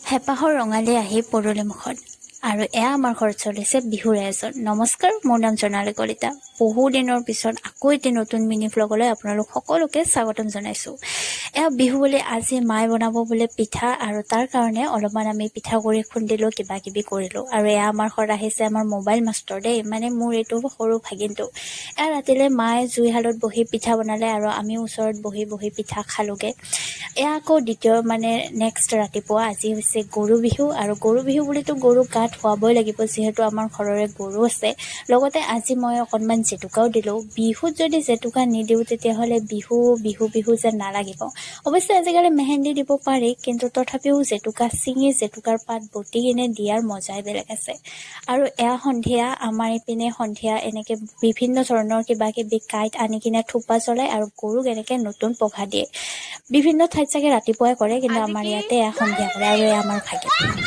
হেঁপাহৰ ৰঙালী আহি পদূলি মুখত আৰু এয়া আমাৰ ঘৰত চলিছে বিহুৰ আয়োজন। নমস্কাৰ, মোৰ নাম জোনালী কলিতা। বহু দিনৰ পিছত আকৌ এটি নতুন মিনি ভ্লগলৈ আপোনালোক সকলোকে স্বাগতম জনাইছোঁ। এয়া বিহু বুলি আজি মায়ে বনাব বোলে পিঠা, আৰু তাৰ কাৰণে অলপমান আমি পিঠাগুড়ি খুন্দিলোঁ, কিবা কিবি কৰিলোঁ। আৰু এয়া আমাৰ ঘৰত আহিছে আমাৰ মোবাইল মাষ্টৰ দেই, মানে মোৰ এইটো সৰু ভাগিনটো। এয়া ৰাতিলৈ মায়ে জুইশালত বহি পিঠা বনালে আৰু আমি ওচৰত বহি বহি পিঠা খালোঁগৈ। এয়া আকৌ দ্বিতীয় নেক্সট ৰাতিপুৱা আজি হৈছে গৰু বিহু, আৰু গৰু বিহু বুলিতো গৰুক গা ধুৱাবই লাগিব, যিহেতু আমাৰ ঘৰৰে গৰু আছে। লগতে আজি মই অকণমান জেতুকাও দিলোঁ। বিহুত যদি জেতুকা নিদিওঁ তেতিয়াহ'লে বিহু বিহু বিহু যেন নালাগিব। অৱশ্যে আজিকালি মেহেন্দি দিব পাৰি, কিন্তু তথাপিও জেতুকা ছিঙি জেতুকাৰ পাত বটি কিনে দিয়াৰ মজাই বেলেগ আছে। আৰু এয়া সন্ধিয়া আমাৰ ইপিনে সন্ধিয়া এনেকৈ বিভিন্ন ধৰণৰ কিবা কিবি কাইট আনি কিনে থোপা জ্বলাই আৰু গৰুক এনেকৈ নতুন পঘা দিয়ে। বিভিন্ন ঠাইত চাগে ৰাতিপুৱাই কৰে, কিন্তু আমাৰ ইয়াতে এয়া সন্ধিয়া কৰে। আৰু এয়া আমাৰ ভাগিন।